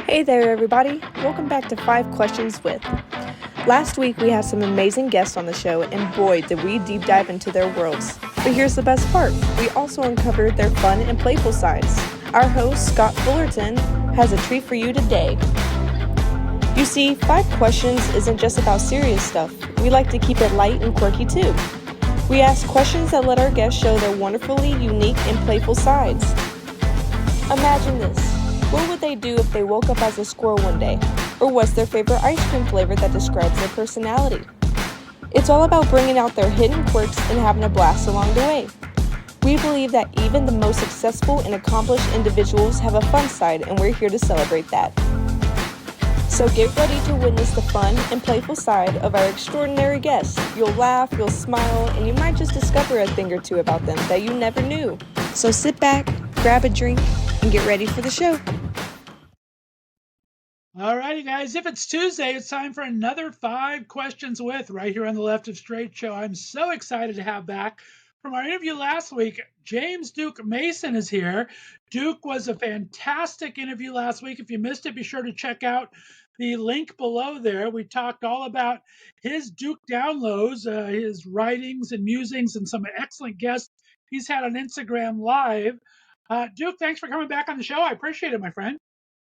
Hey there, everybody. Welcome back to 5 Questions With. Last week we had some amazing guests on the show, and boy, did we deep dive into their worlds. But here's the best part. We also uncovered their fun and playful sides. Our host, Scott Fullerton, has a treat for you today. You see, 5 Questions isn't just about serious stuff. We like to keep it light and quirky too. We ask questions that let our guests show their wonderfully unique and playful sides. Imagine this. What would they do if they woke up as a squirrel one day? Or what's their favorite ice cream flavor that describes their personality? It's all about bringing out their hidden quirks and having a blast along the way. We believe that even the most successful and accomplished individuals have a fun side, and we're here to celebrate that. So get ready to witness the fun and playful side of our extraordinary guests. You'll laugh, you'll smile, and you might just discover a thing or two about them that you never knew. So sit back, grab a drink, and get ready for the show. All righty, guys. If it's Tuesday, it's time for another 5 Questions With right here on the Left of Straight show. I'm so excited to have back from our interview last week. James Duke Mason is here. Duke was a fantastic interview last week. If you missed it, be sure to check out the link below there. We talked all about his Duke downloads, his writings and musings, and some excellent guests he's had on Instagram Live. Duke, thanks for coming back on the show. I appreciate it, my friend.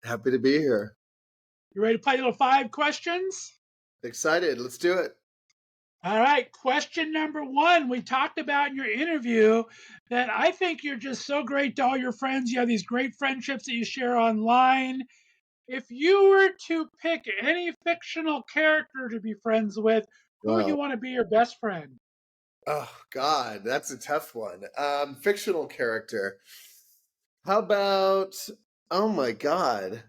Happy to be here. You ready to play a little 5 questions? Excited. Let's do it. All right. Question number 1. We talked about in your interview that I think you're just so great to all your friends. You have these great friendships that you share online. If you were to pick any fictional character to be friends with, who would you Wow. want to be your best friend? Oh God, that's a tough one. Fictional character. How about? Oh my God.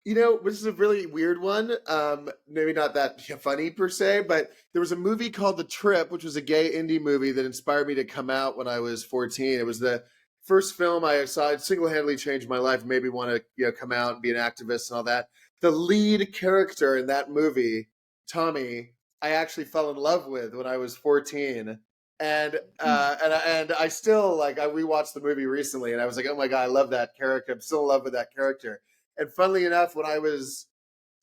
Which is a really weird one. Maybe not that funny per se, but there was a movie called The Trip, which was a gay indie movie that inspired me to come out when I was 14. It was the first film I saw. It single-handedly changed my life, made me want to, come out and be an activist and all that. The lead character in that movie, Tommy, I actually fell in love with when I was 14. And I still I rewatched the movie recently, and I was like, oh my God, I love that character. I'm still in love with that character. And funnily enough, when I was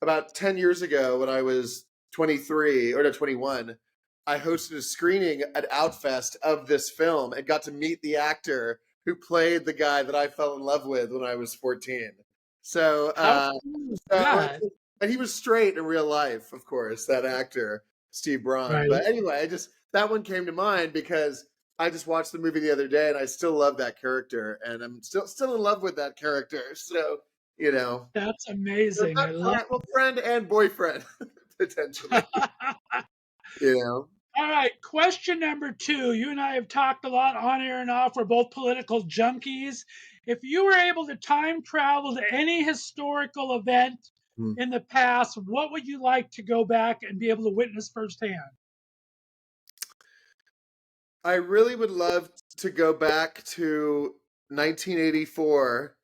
about 10 years ago, when I was 23 or no, 21, I hosted a screening at Outfest of this film and got to meet the actor who played the guy that I fell in love with when I was 14. So, How cool is so that? and he was straight in real life, of course, that actor, Steve Braun. Right. But anyway, that one came to mind because I just watched the movie the other day and I still love that character and I'm still in love with that character. So, That's amazing. I love well, friend and boyfriend, potentially. You know, All right, question number 2. You and I have talked a lot on air and off. We're both political junkies. If you were able to time travel to any historical event Hmm. in the past, what would you like to go back and be able to witness firsthand? I really would love to go back to 1984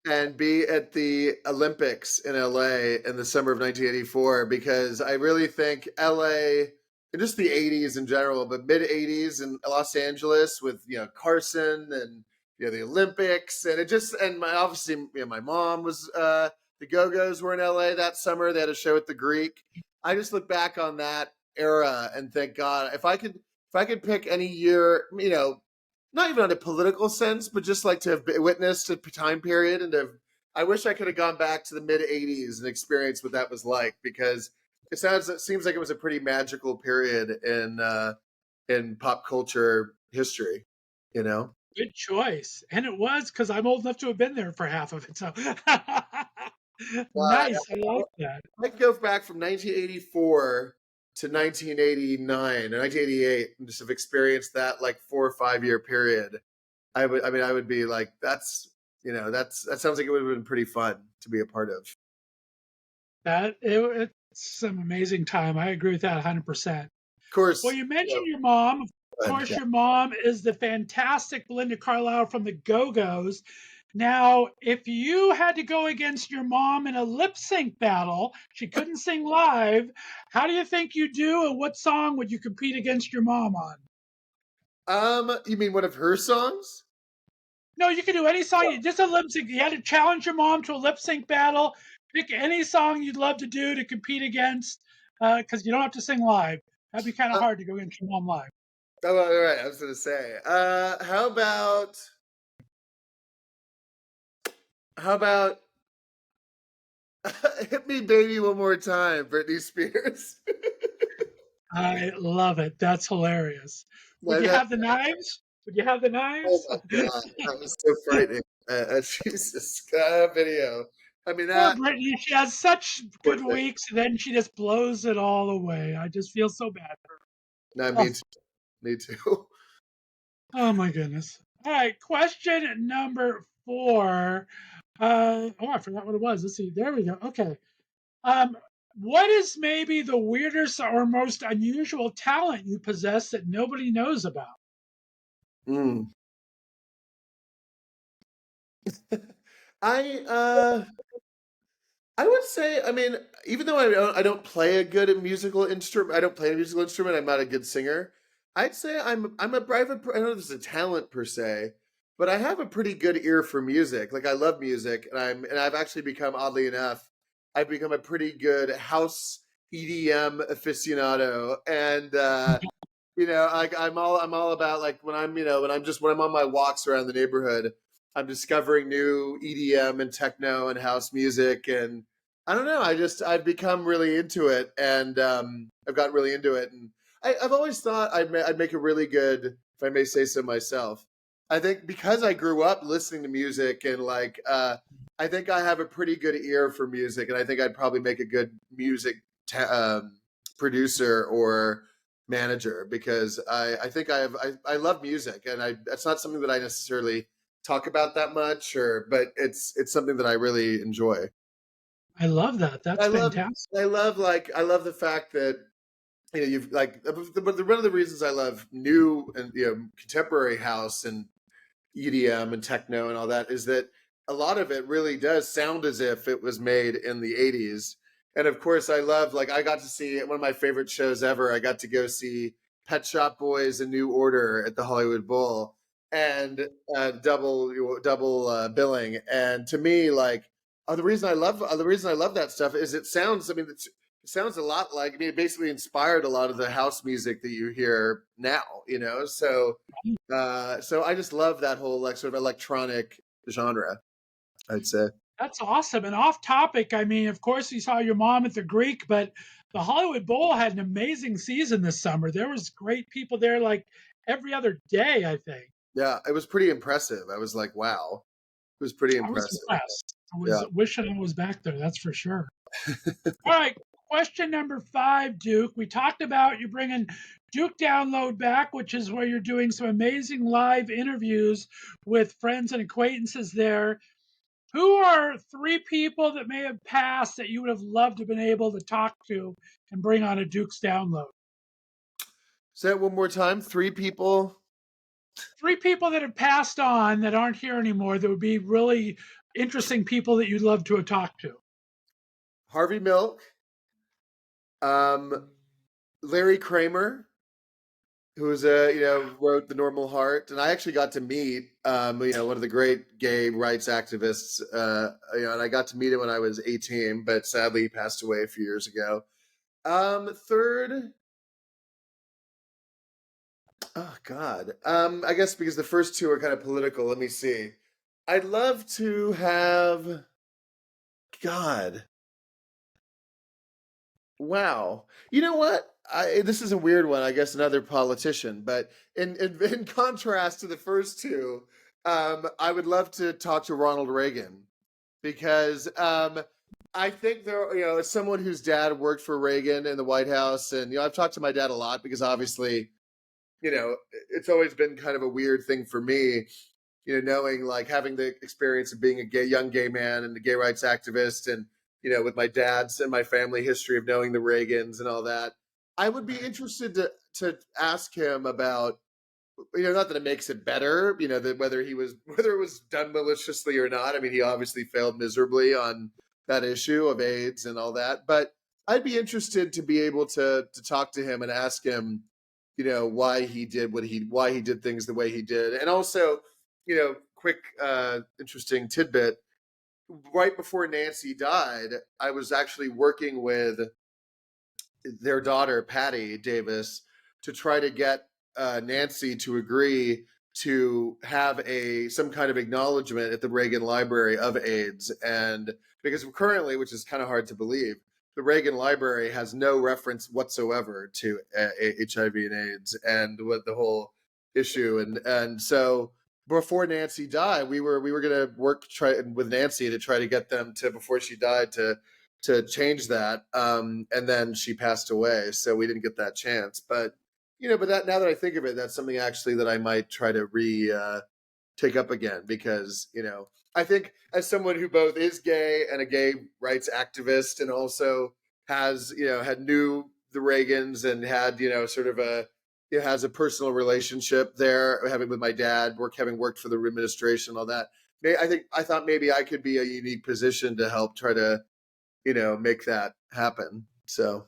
and be at the Olympics in LA in the summer of 1984 because I really think LA and just the 80s in general, but mid 80s in Los Angeles with Carson and the Olympics and it just and my obviously my mom was the Go-Go's were in LA that summer. They had a show at the Greek. I just look back on that era and thank God if I could pick any year, not even on a political sense, but just like to have witnessed a time period I wish I could have gone back to the mid '80s and experienced what that was like because it seems like it was a pretty magical period in pop culture history. You know, Good choice. And it was because I'm old enough to have been there for half of it. So uh, nice. I like that. I'd go back from 1984 to 1989 or 1988 and just have experienced that like 4 or 5 year period. I would be like, that sounds like it would have been pretty fun to be a part of. It's some amazing time. I agree with that 100%. Of Well, course, you mentioned your mom. Of course, yeah. your mom is the fantastic Belinda Carlisle from the Go-Go's. Now, if you had to go against your mom in a lip sync battle, she couldn't sing live. How do you think you do, and what song would you compete against your mom on? You mean one of her songs? No, you can do any song. Just a lip sync. You had to challenge your mom to a lip sync battle. Pick any song you'd love to do to compete against, because you don't have to sing live. That'd be kind of Uh, hard to go against your mom live. oh, all right. I was going to say, how about Hit Me Baby One More Time, Britney Spears? I love it. That's hilarious. Would you That, have the knives? Would you have the oh knives? my God, that was so frightening. Jesus, video. I mean, Poor that, Brittany. She has such poor good thing. weeks, and then she just blows it all away. I just feel so bad for No, her. me too. Me too. Oh my goodness. All right, question number 4. I forgot what it was. Let's see. There we go. Okay. Um, what is maybe the weirdest or most unusual talent you possess that nobody knows about? Mm. I uh I would say, I mean, even though I don't play a good musical instrument, I don't play a musical instrument. I'm not a good singer. I'd say I don't know if it's a talent per se, but I have a pretty good ear for music. Like I love music, and I've actually become, oddly enough, I've become a pretty good house EDM aficionado, and like I'm all about, like, when I'm on my walks around the neighborhood, I'm discovering new EDM and techno and house music, and I don't know, I've become really into it, and I've gotten really into it, and I've always thought I'd make a really good, if I may say so myself. I think because I grew up listening to music, and I think I have a pretty good ear for music, and I think I'd probably make a good music producer or manager, because I think I love music, and that's not something that I necessarily talk about that much, but it's something that I really enjoy. I love that. That's I love fantastic. I love the fact that you've like one of the reasons I love new and contemporary house and EDM and techno and all that is that a lot of it really does sound as if it was made in the 80s. And of course, I love, like, I got to see one of my favorite shows ever. I got to go see Pet Shop Boys: A New Order at the Hollywood Bowl, and double billing. And to me, like, the reason I love that stuff is it sounds. I mean, it sounds a lot like. I mean, it basically inspired a lot of the house music that you hear now. So I just love that whole, like, sort of electronic genre, I'd say. That's awesome. And off topic, I mean, of course, you saw your mom at the Greek, but the Hollywood Bowl had an amazing season this summer. There was great people there, like every other day, I think. Yeah, it was pretty impressive. I was like, wow, it was pretty I was impressive. impressed. I Yeah. was wishing I was back there, that's for sure. All right, question number 5, Duke. We talked about you bringing Duke Download back, which is where you're doing some amazing live interviews with friends and acquaintances there. Who are 3 people that may have passed that you would have loved to have been able to talk to and bring on a Duke's Download? Say it one more time. 3 people. 3 people that have passed on that aren't here anymore that would be really interesting people that you'd love to have talked to. Harvey Milk, um, Larry Kramer, who was wrote The Normal Heart, and I actually got to meet one of the great gay rights activists, and I got to meet him when I was 18, but sadly he passed away a few years ago. Third, oh God, I guess because the first 2 are kind of political. Let me see. I'd love to have, God. Wow. You know what? This is a weird one. I guess another politician, but in contrast to the first 2, I would love to talk to Ronald Reagan, because I think as someone whose dad worked for Reagan in the White House, and I've talked to my dad a lot because obviously, it's always been kind of a weird thing for me, knowing, like, having the experience of being a young gay man and a gay rights activist, and with my dad's and my family history of knowing the Reagans and all that. I would be interested to ask him about, not that it makes it better, that whether it was done maliciously or not. I mean, he obviously failed miserably on that issue of AIDS and all that, but I'd be interested to be able to talk to him and ask him, why he did things the way he did, and also, quick, interesting tidbit. Right before Nancy died, I was actually working with their daughter, Patty Davis, to try to get Nancy to agree to have some kind of acknowledgement at the Reagan Library of AIDS. And because currently, which is kind of hard to believe, the Reagan Library has no reference whatsoever to HIV and AIDS and what the whole issue. And so before Nancy died, we were going to try with Nancy to try to get them to, before she died, to change that. And then she passed away, so we didn't get that chance. But but that, now that I think of it, that's something actually that I might try to take up again, because I think, as someone who both is gay and a gay rights activist, and also has knew the Reagans and had sort of has a personal relationship there, having with my dad, having worked for the administration, all that. I thought maybe I could be a unique position to help try to make that happen. So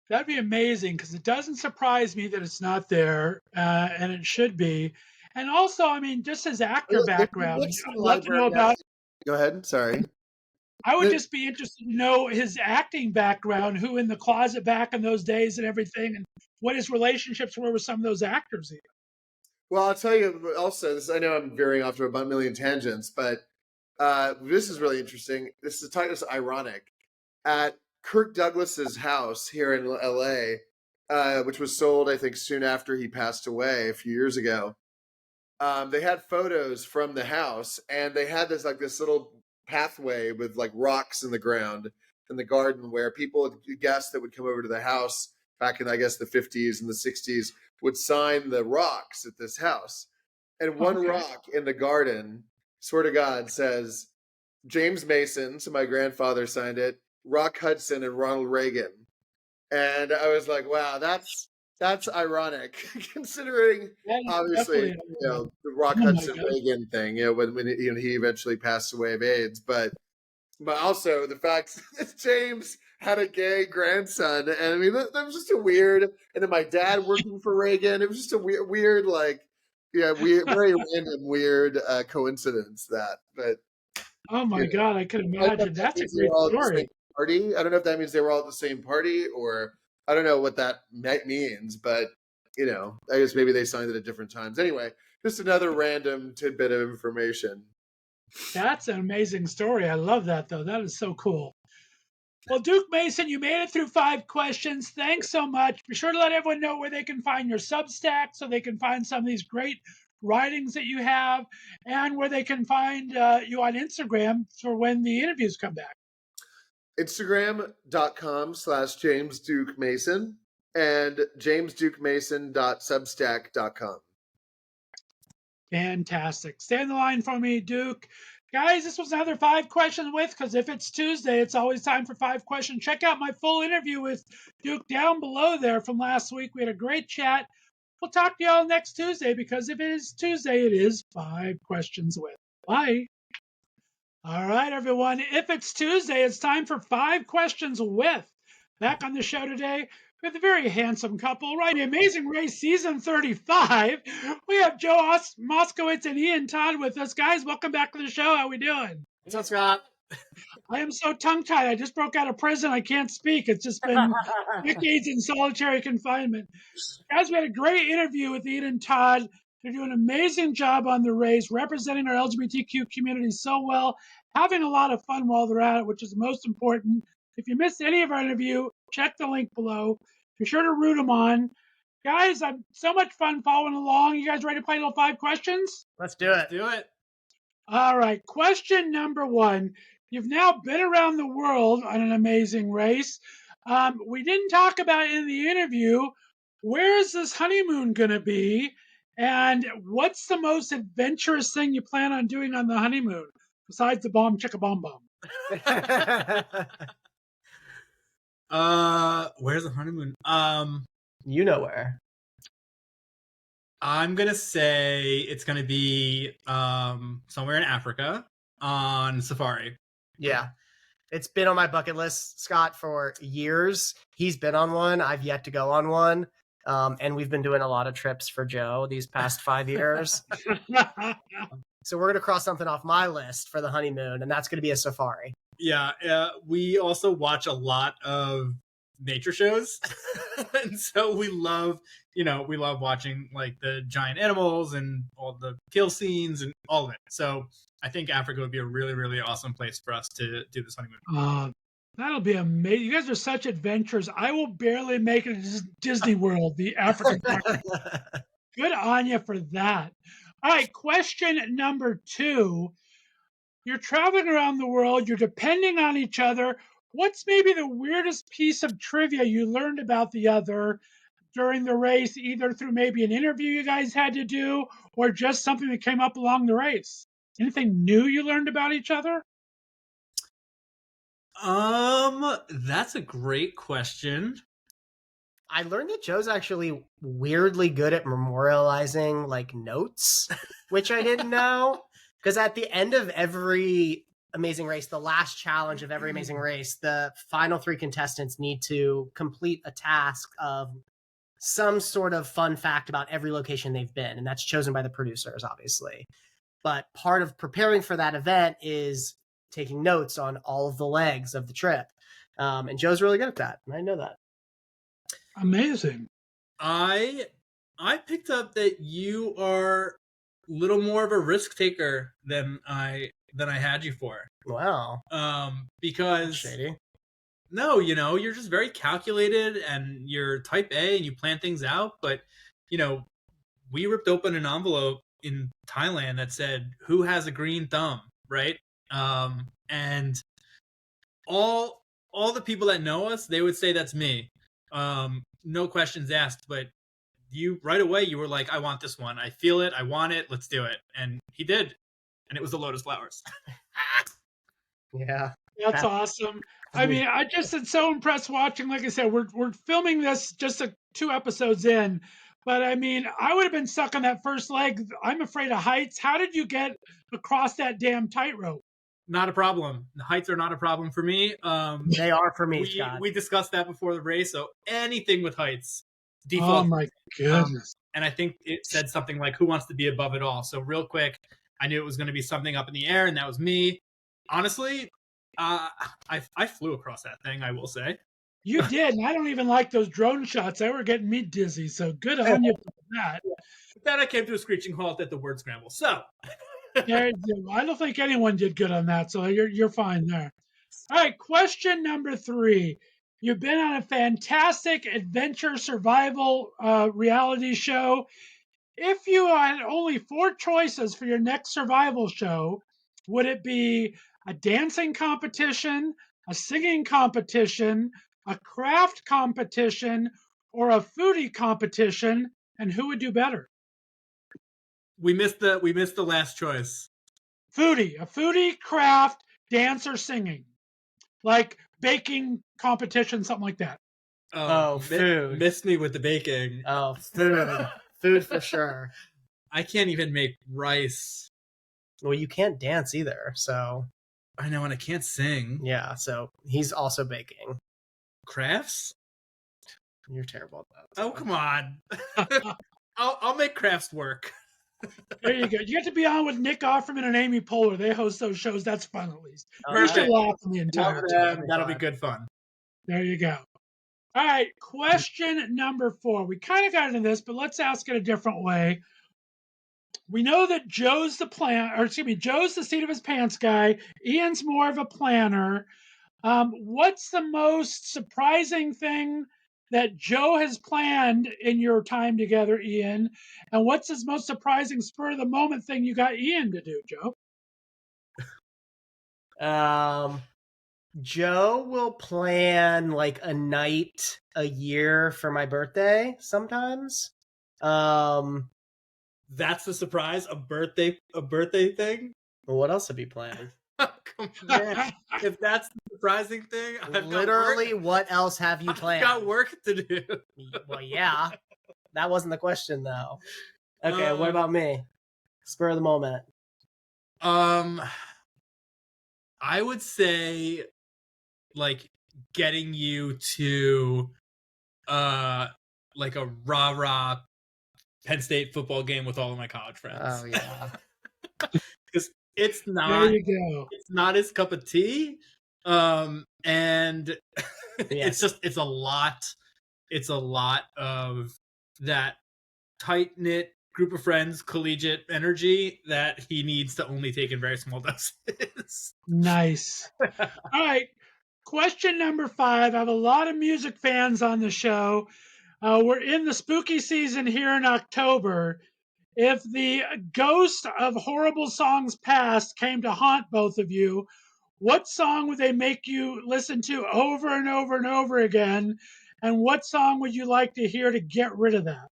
that'd be amazing, because it doesn't surprise me that it's not there, and it should be. And also, I mean, just his actor background, I'd love to know about. Go ahead. Sorry. I would just be interested to know his acting background, who in the closet back in those days and everything, and what his relationships were with some of those actors. Even. Well, I'll tell you also, I know I'm veering off to a million tangents, but this is really interesting. This is ironic. At Kirk Douglas's house here in LA, which was sold, I think, soon after he passed away a few years ago, they had photos from the house, and they had this little pathway with rocks in the ground in the garden, where guests that would come over to the house back in, I guess, the 50s and the 60s would sign the rocks at this house. And one rock in the garden, swear to God, says James Mason, so my grandfather signed it, Rock Hudson, and Ronald Reagan. And I was like, wow, that's ironic, considering obviously the Rock Hudson Reagan thing, when he eventually passed away of AIDS, but also the fact that James had a gay grandson, and I mean that was just a weird. And then my dad working for Reagan, it was just a weird very random, weird coincidence that. But oh my God, I could imagine. That's a great story. Party. I don't know if that means they were all at the same party, or I don't know what that means, but I guess maybe they signed it at different times. Anyway, just another random tidbit of information. That's an amazing story. I love that, though. That is so cool. Well, Duke Mason, you made it through 5 questions. Thanks so much. Be sure to let everyone know where they can find your Substack, so they can find some of these great writings that you have, and where they can find you on Instagram for when the interviews come back. Instagram.com/James Duke Mason and jamesdukemason.substack.com. Fantastic. Stay on the line for me, Duke. Guys, this was another 5 questions with, because if it's Tuesday, it's always time for 5 questions. Check out my full interview with Duke down below there from last week. We had a great chat. We'll talk to y'all next Tuesday, because if it is Tuesday, it is 5 questions with. Bye. All right, everyone. If it's Tuesday, it's time for 5 questions with. Back on the show today with a very handsome couple, right? The Amazing Race Season 35. We have Joe Moskowitz and Ian Todd with us. Guys, welcome back to the show. How we doing? What's up, Scott? I am so tongue-tied. I just broke out of prison. I can't speak. It's just been decades in solitary confinement. Guys, we had a great interview with Ian and Todd. They're doing an amazing job on the race, representing our LGBTQ community so well, having a lot of fun while they're at it, which is most important. If you missed any of our interview, check the link below. Be sure to root them on. Guys, I'm so much fun following along. You guys ready to play little 5 questions? Let's do it. Do it. All right. Question number 1. You've now been around the world on an amazing race. We didn't talk about it in the interview. Where is this honeymoon going to be? And what's the most adventurous thing you plan on doing on the honeymoon, besides the bomb chicka bomb bomb? Where's the honeymoon? You know where. I'm gonna say it's gonna be somewhere in Africa on safari. Yeah. It's been on my bucket list, Scott, for years. He's been on one. I've yet to go on one. And we've been doing a lot of trips for Joe these past 5 years. So we're going to cross something off my list for the honeymoon, and that's going to be a safari. Yeah, we also watch a lot of nature shows. And so we love watching like the giant animals and all the kill scenes and all of it. So I think Africa would be a really, really awesome place for us to do this honeymoon. That'll be amazing. You guys are such adventurers. I will barely make it to Disney World, the African part. Good on you for that. All right, question number 2. You're traveling around the world. You're depending on each other. What's maybe the weirdest piece of trivia you learned about the other during the race, either through maybe an interview you guys had to do or just something that came up along the race? Anything new you learned about each other? That's a great question. I learned that Joe's actually weirdly good at memorializing like notes, which I didn't know. Because at the end of every Amazing Race, the last challenge of every Amazing Race, the final 3 contestants need to complete a task of some sort of fun fact about every location they've been. And that's chosen by the producers, obviously. But part of preparing for that event is taking notes on all of the legs of the trip. And Joe's really good at that. And I know that. Amazing. I picked up that you are a little more of a risk taker than I had you for. Wow. Because shady. No, you're just very calculated and you're type A and you plan things out. But, we ripped open an envelope in Thailand that said, "Who has a green thumb?" Right? And all the people that know us, they would say that's me. No questions asked, but you right away, you were like, "I want this one. I feel it. I want it. Let's do it." And he did. And it was the lotus flowers. Yeah. That's awesome. I mean, I just am so impressed watching. Like I said, we're filming this just 2 episodes in, but I mean, I would have been stuck on that first leg. I'm afraid of heights. How did you get across that damn tightrope? Not a problem. The heights are not a problem for me. They are for me, Scott. We discussed that before the race. So anything with heights, Oh default. my goodness. And I think it said something like, "Who wants to be above it all?" So real quick, I knew it was going to be something up in the air, and that was me. Honestly, I flew across that thing, I will say. You did, and I don't even like those drone shots. They were getting me dizzy, so good on you for that. Then I came to a screeching halt at the word scramble. So I don't think anyone did good on that, so you're fine there. All right, question number 3. You've been on a fantastic adventure survival reality show. If you had only 4 choices for your next survival show, would it be a dancing competition, a singing competition, a craft competition, or a foodie competition? And who would do better? we missed the last choice. A foodie, craft, dance, or singing, like baking competition, something like that. Food. Missed me with the baking. Oh, food. Food for sure. I can't even make rice. Well, you can't dance either, so I know, and I can't sing. yeah. So he's also baking. Crafts? You're terrible at that. Oh, come on. I'll make crafts work. There you go. You get to be on with Nick Offerman and Amy Poehler. They host those shows. That's fun, at least. You're still laughing the entire time. That'll be good fun. There you go. All right, question number 4. We kind of got into this, but let's ask it a different way. We know that Joe's the seat of his pants guy. Ian's more of a planner. What's the most surprising thing that Joe has planned in your time together, Ian? And what's his most surprising spur of the moment thing you got Ian to do, Joe? Joe will plan like a night a year for my birthday sometimes. That's the surprise? A birthday thing? What else have you planned? Come on. If that's the surprising thing, Literally, what else have you planned? I've got work to do. Well, yeah. That wasn't the question, though. Okay, what about me? Spur of the moment. I would say, like, getting you to, like a rah-rah Penn State football game with all of my college friends. Oh yeah. Because it's There not you go. it's not his cup of tea. And Yes. it's a lot of that tight-knit group of friends, collegiate energy that he needs to only take in very small doses. Nice. All right. Question number 5. I have a lot of music fans on the show. We're in the spooky season here in October. If the ghost of horrible songs past came to haunt both of you, what song would they make you listen to over and over and over again? And what song would you like to hear to get rid of that?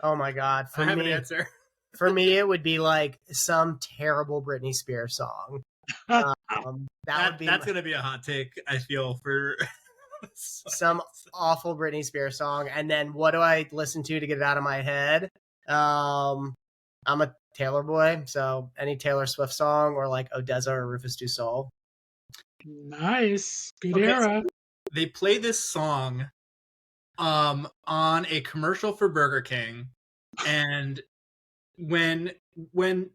Oh my God. I have an answer. For me, it would be like some terrible Britney Spears song. That's gonna be a hot take, I feel, for some awful Britney Spears song. And then what do I listen to get it out of my head? I'm a Taylor boy, so any Taylor Swift song or like Odessa or Rufus Du Sol. Nice. Good Okay, era. so they play this song on a commercial for Burger King, and when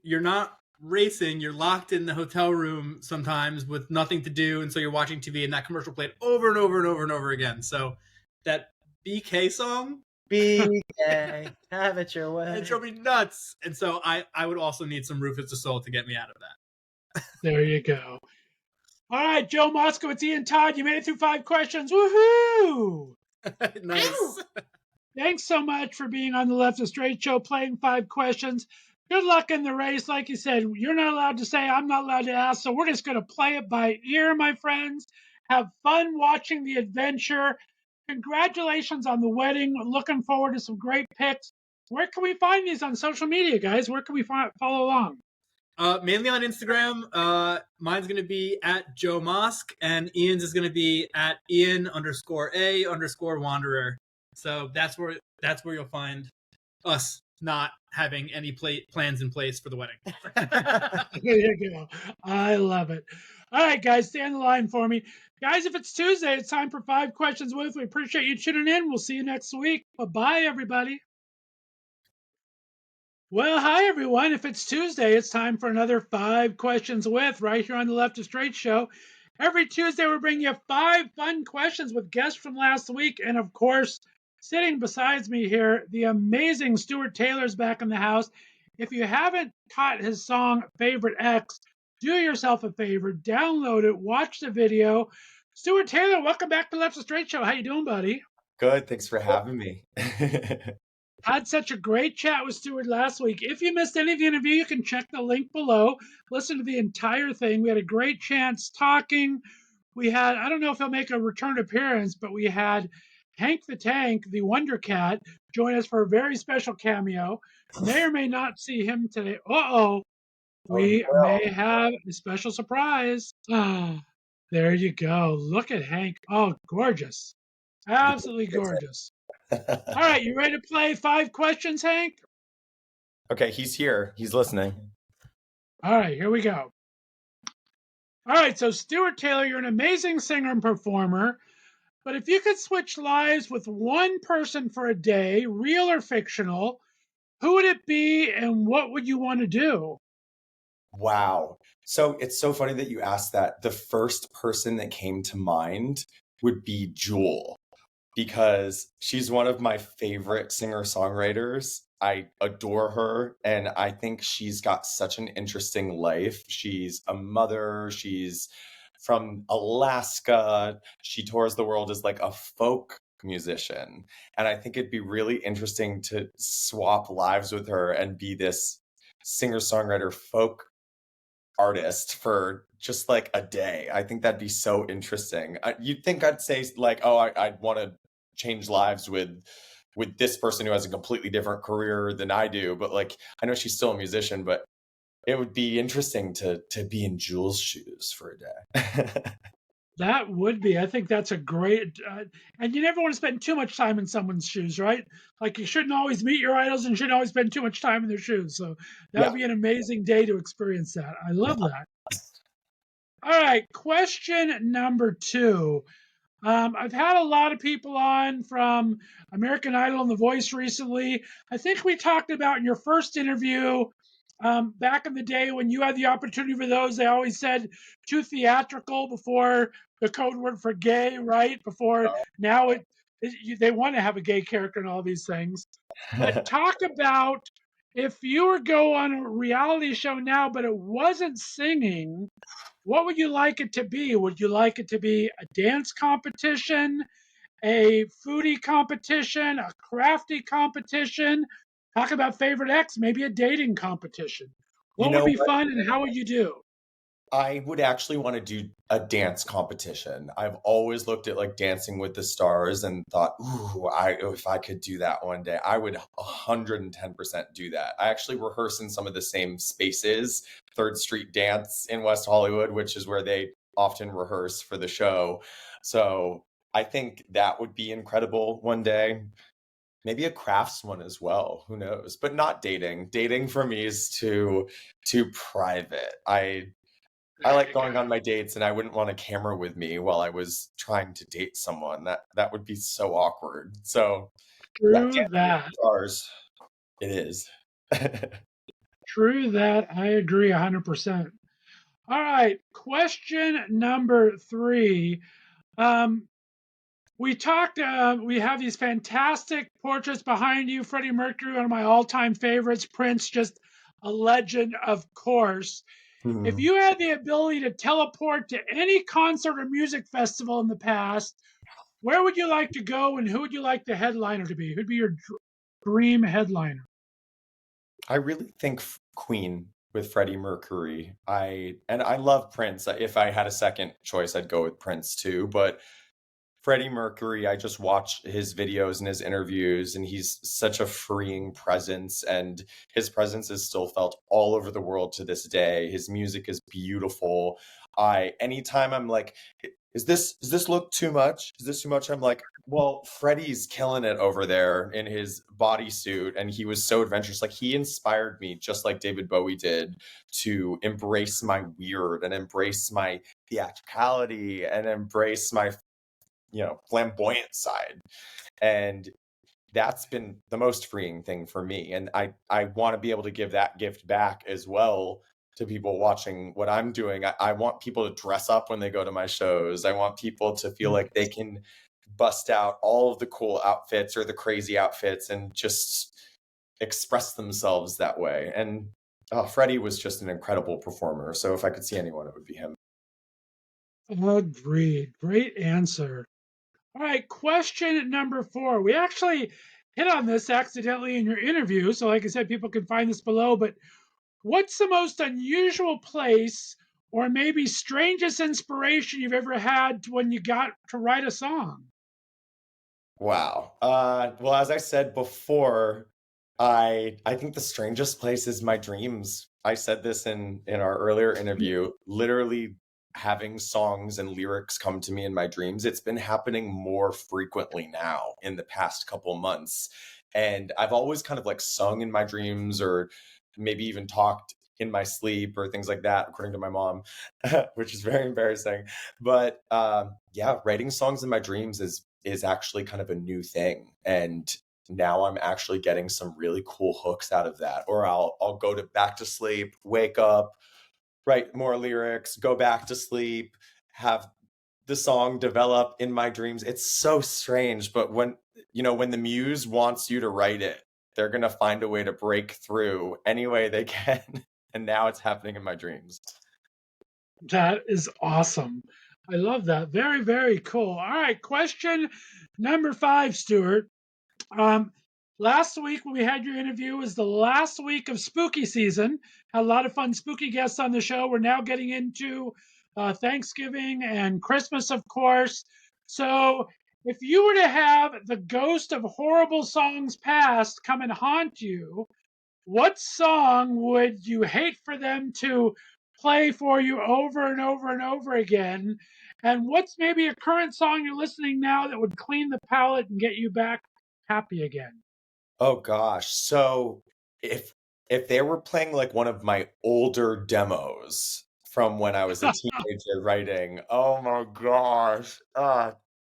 you're not racing, you're locked in the hotel room sometimes with nothing to do, and so you're watching TV, and that commercial played over and over and over and over again. So that BK song, BK, have it your way. it drove me nuts, and so I would also need some Rufus Du Sol to get me out of that. There you go. All right, Joe Moskowitz, Ian Todd, you made it through 5 questions. Woohoo! Nice. Thanks so much for being on the Left of Straight Show, playing 5 questions. Good luck in the race. Like you said, you're not allowed to say, I'm not allowed to ask, so we're just going to play it by ear, my friends. Have fun watching the adventure. Congratulations on the wedding. Looking forward to some great picks. Where can we find these on social media, guys? Where can we follow along? Mainly on Instagram. Mine's going to be at Joe Mosk, and Ian's is going to be at Ian_A_Wanderer. So that's where you'll find us not having any plans in place for the wedding. There you go. I love it. All right, guys, stay on the line for me. Guys, if it's Tuesday, it's time for 5 questions with. We appreciate you tuning in. We'll see you next week. Bye-bye, everybody. Well, hi, everyone. If it's Tuesday, it's time for another 5 questions with right here on the Left of Straight Show. Every Tuesday, we bring you 5 fun questions with guests from last week. And of course, sitting beside me here, the amazing Stewart Taylor's back in the house. If you haven't caught his song Favorite X, do yourself a favor, download it, watch the video. Stewart Taylor, welcome back to Left of Straight Show. How you doing, buddy? Good. Thanks for having me. Had such a great chat with Stewart last week. If you missed any of the interview, you can check the link below. Listen to the entire thing. We had a great chance talking. We had, I don't know if he'll make a return appearance, but we had Hank the Tank, the Wonder Cat, join us for a very special cameo. May or may not see him today. We may have a special surprise. There you go. Look at Hank. Oh, gorgeous. Absolutely gorgeous. All right, you ready to play 5 questions, Hank? Okay, he's here. He's listening. All right, here we go. All right, so Stewart Taylor, you're an amazing singer and performer, but if you could switch lives with one person for a day, real or fictional, who would it be and what would you want to do? Wow. So it's so funny that you asked that. The first person that came to mind would be Jewel, because she's one of my favorite singer-songwriters. I adore her, and I think she's got such an interesting life. She's a mother. She's from Alaska. She tours the world as like a folk musician. And I think it'd be really interesting to swap lives with her and be this singer-songwriter folk artist for just like a day. I think that'd be so interesting. You'd think I'd say like, oh, I'd want to change lives with this person who has a completely different career than I do. But like, I know she's still a musician, but it would be interesting to be in Jules' shoes for a day. That would be. I think that's a great, and you never want to spend too much time in someone's shoes, right? Like you shouldn't always meet your idols and shouldn't always spend too much time in their shoes. So that would be an amazing day to experience that. I love that. All right, question number 2. I've had a lot of people on from American Idol and The Voice recently. I think we talked about in your first interview back in the day when you had the opportunity for those. They always said too theatrical before the code word for gay, right? Before now they want to have a gay character and all these things. But talk about if you were go on a reality show now, but it wasn't singing, what would you like it to be? Would you like it to be a dance competition, a foodie competition, a crafty competition? Talk about favorite X, maybe a dating competition. You What would know be what? fun and how would you do? I would actually want to do a dance competition. I've always looked at like Dancing with the Stars and thought, ooh, if I could do that one day, I would 110% do that. I actually rehearse in some of the same spaces, Third Street Dance in West Hollywood, which is where they often rehearse for the show. So I think that would be incredible one day. Maybe a crafts one as well. Who knows? But not dating. Dating for me is too private. I There like you going go. on my dates and I wouldn't want a camera with me while I was trying to date someone. That would be so awkward. So yeah, True Dancing with that. the Stars. It is. True that. I agree 100%. All right. Question number 3. Um, we talked, we have these fantastic portraits behind you. Freddie Mercury, one of my all time favorites. Prince, just a legend, of course. If Hmm. you had the ability to teleport to any concert or music festival in the past, where would you like to go and who would you like the headliner to be? Who'd be your dream headliner? I really think Queen with Freddie Mercury. I love Prince. If I had a second choice, I'd go with Prince too. But Freddie Mercury, I just watch his videos and his interviews, and he's such a freeing presence, and his presence is still felt all over the world to this day. His music is beautiful. Anytime I'm like, is this look too much? Is this too much? I'm like, well, Freddie's killing it over there in his bodysuit, and he was so adventurous. Like he inspired me, just like David Bowie did, to embrace my weird and embrace my theatricality and embrace my flamboyant side. And that's been the most freeing thing for me. And I want to be able to give that gift back as well to people watching what I'm doing. I want people to dress up when they go to my shows. I want people to feel like they can bust out all of the cool outfits or the crazy outfits and just express themselves that way. And Freddie was just an incredible performer. So if I could see anyone, it would be him. Agreed. Great answer. All right, question number 4. We actually hit on this accidentally in your interview. So, like I said, people can find this below. But what's the most unusual place or maybe strangest inspiration you've ever had when you got to write a song? Wow. Well, as I said before, I think the strangest place is my dreams. I said this in our earlier interview. Literally having songs and lyrics come to me in my dreams. It's been happening more frequently now in the past couple months. And I've always kind of like sung in my dreams or maybe even talked in my sleep or things like that, according to my mom, which is very embarrassing. But yeah, writing songs in my dreams is actually kind of a new thing. And now I'm actually getting some really cool hooks out of that. Or I'll go to back to sleep, wake up, write more lyrics, go back to sleep, have the song develop in my dreams. It's so strange, but when the muse wants you to write it, they're going to find a way to break through any way they can. And now it's happening in my dreams. That is awesome. I love that. Very, very cool. All right, question number 5, Stuart. Um, last week when we had your interview was the last week of spooky season. Had a lot of fun spooky guests on the show. We're now getting into Thanksgiving and Christmas, of course. So, if you were to have the ghost of horrible songs past come and haunt you, what song would you hate for them to play for you over and over and over again? And what's maybe a current song you're listening now that would clean the palate and get you back happy again? Oh gosh. So if they were playing like one of my older demos from when I was a teenager writing, oh my gosh.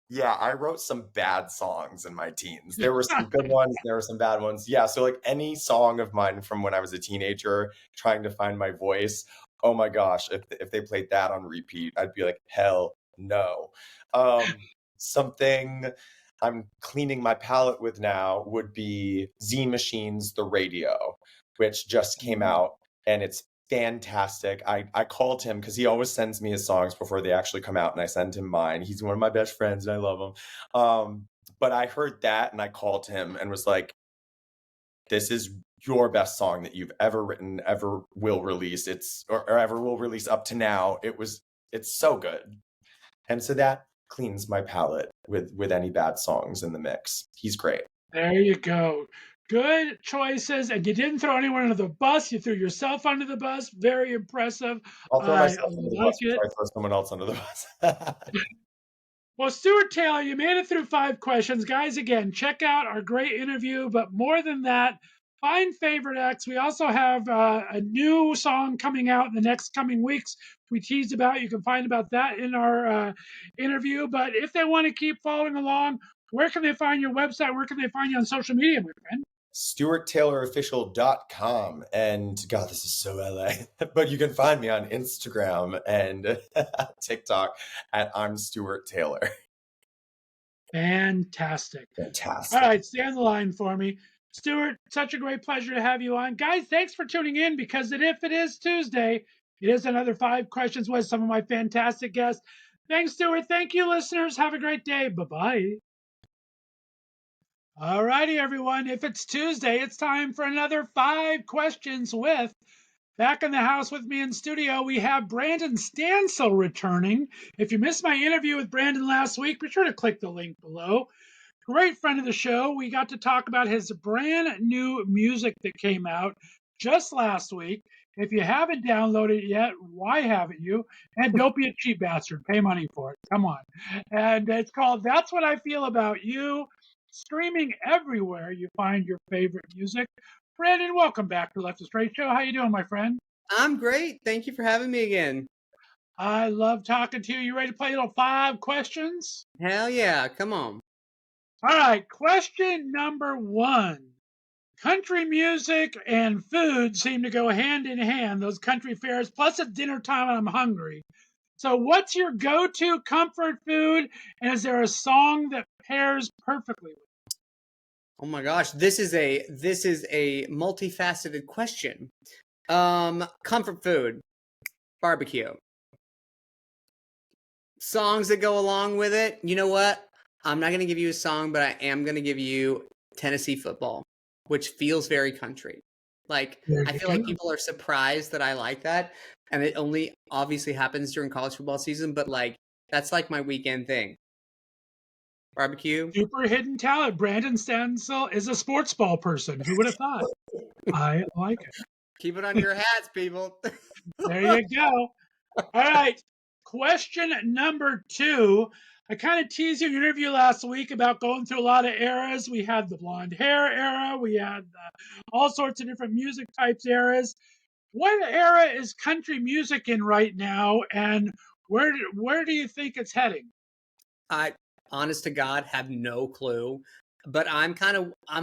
Yeah, I wrote some bad songs in my teens. There were some good ones, there were some bad ones. Yeah, so like any song of mine from when I was a teenager trying to find my voice, oh my gosh, if they played that on repeat, I'd be like, hell no. Something I'm cleaning my palette with now would be Z Machine's The Radio, which just came out, and it's fantastic. I called him because he always sends me his songs before they actually come out, and I send him mine. He's one of my best friends, and I love him. But I heard that, and I called him and was like, "This is your best song that you've ever written, ever will release. Or ever will release up to now. It's so good." And so that cleans my palette with any bad songs in the mix. He's great. There you go. Good choices. And you didn't throw anyone under the bus. You threw yourself under the bus. Very impressive. I'll throw myself under the like bus before I throw someone else under the bus. Well, Stewart Taylor, you made it through 5 questions. Guys, again, check out our great interview. But more than that, find Favorite X. We also have a new song coming out in the next coming weeks. We teased about. You can find about that in our interview. But if they want to keep following along, where can they find your website? Where can they find you on social media, my friend? StewartTaylorOfficial.com. And God, this is so LA. But you can find me on Instagram and TikTok at I'm Stewart Taylor. Fantastic. Fantastic. All right, stay on the line for me. Stewart, such a great pleasure to have you on. Guys, thanks for tuning in, because if it is Tuesday, it is another 5 questions with some of my fantastic guests. Thanks, Stewart. Thank you, listeners. Have a great day. Bye-bye. All righty, everyone. If it's Tuesday, it's time for another 5 questions with. Back in the house with me in studio, we have Brandon Stansell returning. If you missed my interview with Brandon last week, be sure to click the link below. Great friend of the show. We got to talk about his brand new music that came out just last week. If you haven't downloaded it yet, why haven't you? And don't be a cheap bastard. Pay money for it. Come on. And it's called That's What I Feel About You. Streaming everywhere you find your favorite music. Brandon, welcome back to Left of Straight Show. How you doing, my friend? I'm great. Thank you for having me again. I love talking to you. You ready to play a little 5 questions? Hell yeah. Come on. All right. Question number 1. Country music and food seem to go hand in hand, those country fairs. Plus, it's dinner time and I'm hungry. So what's your go-to comfort food? And is there a song that pairs perfectly with it? Oh my gosh, this is a multifaceted question. Comfort food, barbecue. Songs that go along with it. You know what? I'm not going to give you a song, but I am going to give you Tennessee football, which feels very country. Like, I feel like people are surprised that I like that. And it only obviously happens during college football season, but like, that's like my weekend thing. Barbecue. Super hidden talent. Brandon Stansell is a sports ball person. Who would have thought? I like it. Keep it on your hats, people. There you go. All right. Question number 2. I kind of teased you in your interview last week about going through a lot of eras. We had the blonde hair era. We had all sorts of different music types eras. What era is country music in right now, and where do you think it's heading? I, honest to God, have no clue. But I'm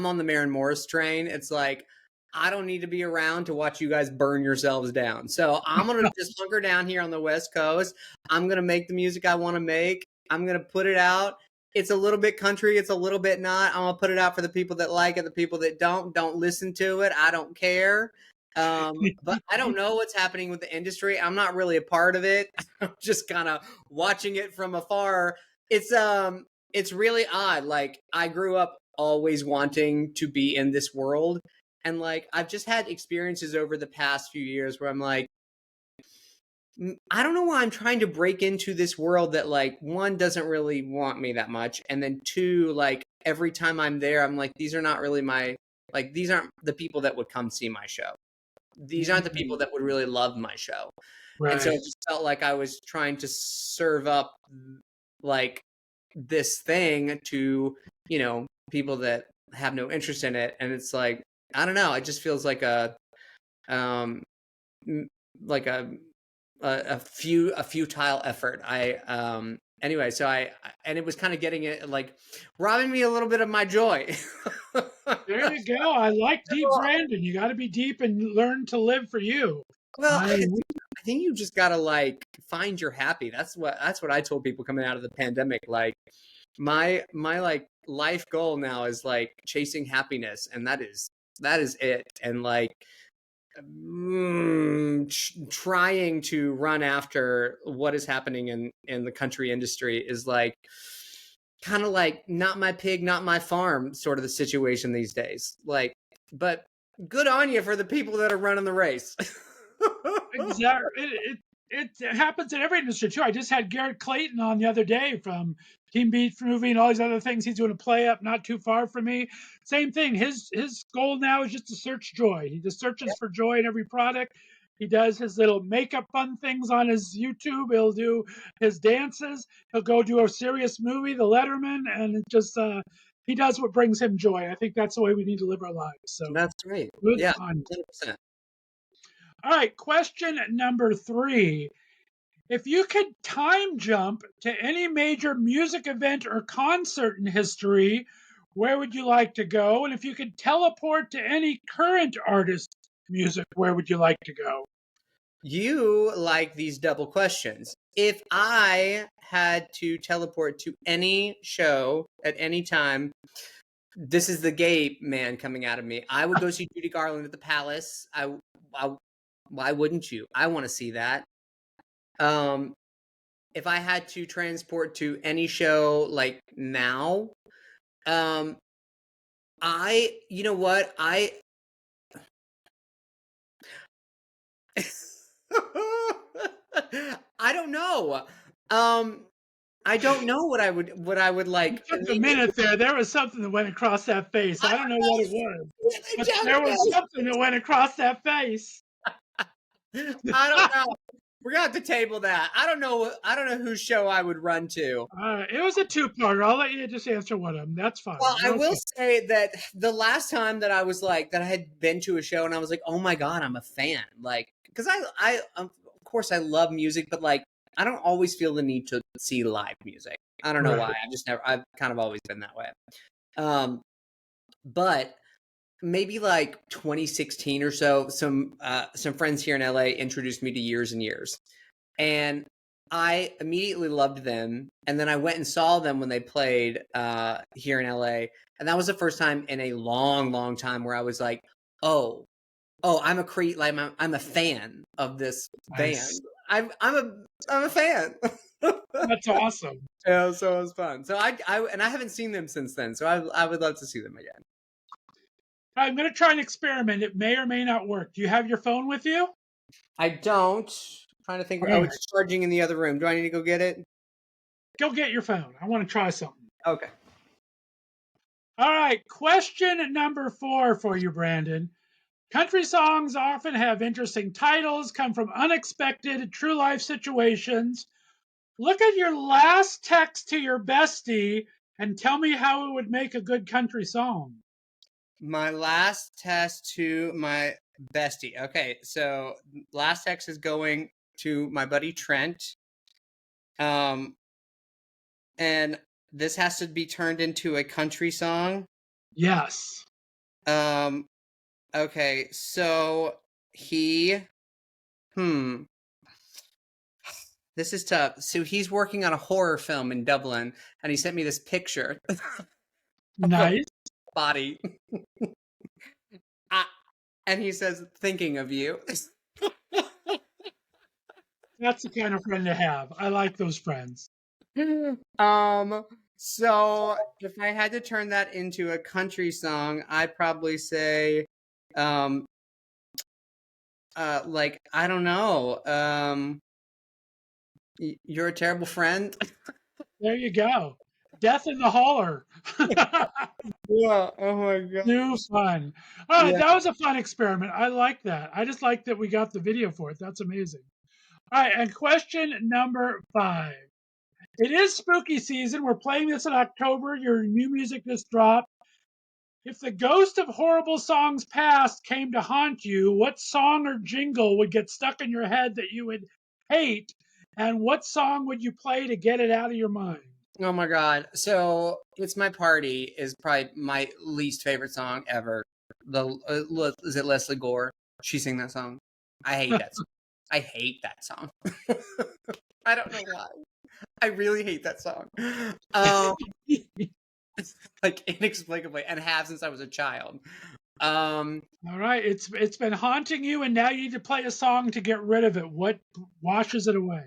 on the Maren Morris train. It's like, I don't need to be around to watch you guys burn yourselves down. So I'm going to just hunker down here on the West Coast. I'm going to make the music I want to make. I'm going to put it out. It's a little bit country. It's a little bit not. I'm going to put it out for the people that like it. The people that don't listen to it. I don't care. But I don't know what's happening with the industry. I'm not really a part of it. I'm just kind of watching it from afar. It's really odd. Like, I grew up always wanting to be in this world. And like, I've just had experiences over the past few years where I'm like, I don't know why I'm trying to break into this world that, like, 1, doesn't really want me that much. And then 2, like, every time I'm there, I'm like, these are not really these aren't the people that would come see my show. These aren't the people that would really love my show. Right. And so it just felt like I was trying to serve up like this thing to, people that have no interest in it. And it's like, I don't know. It just feels like a futile effort. anyway, so and it was kind of getting it, like, robbing me a little bit of my joy. There you go. I like deep, Brandon. You got to be deep and learn to live for you. Well, I think you just gotta like find your happy. That's what I told people coming out of the pandemic. Like my like life goal now is like chasing happiness, and that is it. And like trying to run after what is happening in the country industry is like kind of like not my pig, not my farm sort of the situation these days. Like, but good on you for the people that are running the race. Exactly. It happens in every industry too. I just had Garrett Clayton on the other day from Team Beat Movie and all these other things. He's doing a play up not too far from me. Same thing. His goal now is just to search joy. He just searches for joy in every product. He does his little makeup fun things on his YouTube. He'll do his dances. He'll go do a serious movie, The Letterman, and it just he does what brings him joy. I think that's the way we need to live our lives. So that's great. good Yeah, on you. 100%. All right, question number 3. If you could time jump to any major music event or concert in history, where would you like to go? And if you could teleport to any current artist's music, where would you like to go? You like these double questions. If I had to teleport to any show at any time, this is the gay man coming out of me. I would go see Judy Garland at the Palace. Why wouldn't you? I want to see that. If I had to transport to any show like now, you know what? I don't know. I don't know what I would like. You took a minute there. There was something that went across that face. I don't know what it was, but there was something that went across that face. I don't know. We're gonna have to table that. I don't know whose show I would run to. It was a 2-parter. I'll let you just answer one of them. That's fine. Well, I will say that the last time that I was like that I had been to a show and I was like, oh my god, I'm a fan. Like, because I of course I love music, but like I don't always feel the need to see live music. I don't know why. I've kind of always been that way. But maybe like 2016 or so, some friends here in LA introduced me to Years and Years, and I immediately loved them. And then I went and saw them when they played here in LA, and that was the first time in a long time where I was like, oh, I'm a fan of this band. I'm a fan. That's awesome. Yeah, so it was fun. So I haven't seen them since then, so I would love to see them again. I'm going to try an experiment. It may or may not work. Do you have your phone with you? I don't. I'm trying to think. Oh, it's charging in the other room. Do I need to go get it? Go get your phone. I want to try something. Okay. All right. Question number 4 for you, Brandon. Country songs often have interesting titles, come from unexpected, true life situations. Look at your last text to your bestie and tell me how it would make a good country song. My last text to my bestie. Okay, so last text is going to my buddy Trent. And this has to be turned into a country song. Yes. Okay, so he this is tough. So he's working on a horror film in Dublin, and he sent me this picture. Nice. Body. And he says, thinking of you. That's the kind of friend to have. I like those friends. So if I had to turn that into a country song, I'd probably say, like, I don't know. You're a terrible friend. There you go. Death in the Holler. Yeah. Oh my god. New fun. All right, that was a fun experiment. I like that. I just like that we got the video for it. That's amazing. All right, and question number 5. It is spooky season. We're playing this in October. Your new music just dropped. If the ghost of horrible songs past came to haunt you, what song or jingle would get stuck in your head that you would hate And what song would you play to get it out of your mind? Oh my God. So It's My Party is probably my least favorite song ever. Is it Leslie Gore? She sang that song. I hate that song. I hate that song. I don't know why. I really hate that song. Like inexplicably, and have since I was a child. All right, it's been haunting you, and now you need to play a song to get rid of it. What washes it away?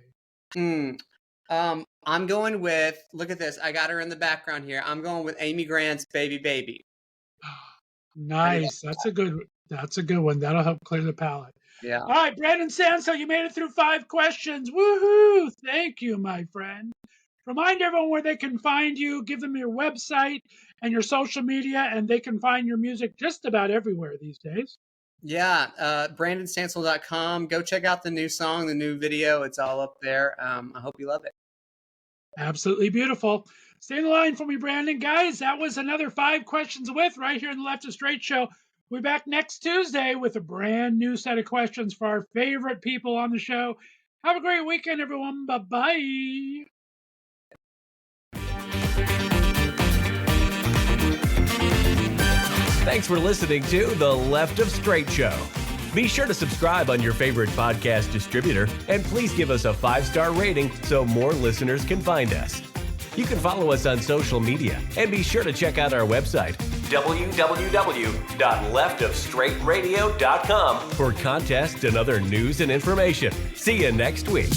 I'm going with, look at this. I got her in the background here. I'm going with Amy Grant's Baby Baby. Nice. That's a good one. That'll help clear the palate. Yeah. All right, Brandon Stansell, you made it through 5 questions. Woohoo! Thank you, my friend. Remind everyone where they can find you. Give them your website and your social media, and they can find your music just about everywhere these days. Yeah, BrandonStansell.com. Go check out the new song, the new video. It's all up there. I hope you love it. Absolutely beautiful. Stay in the line for me, Brandon. Guys, that was another 5 Questions With right here in the Left of Straight Show. We'll be back next Tuesday with a brand new set of questions for our favorite people on the show. Have a great weekend, everyone. Bye-bye. Thanks for listening to The Left of Straight Show. Be sure to subscribe on your favorite podcast distributor, and please give us a 5-star rating so more listeners can find us. You can follow us on social media, and be sure to check out our website, www.leftofstraightradio.com, for contests and other news and information. See you next week.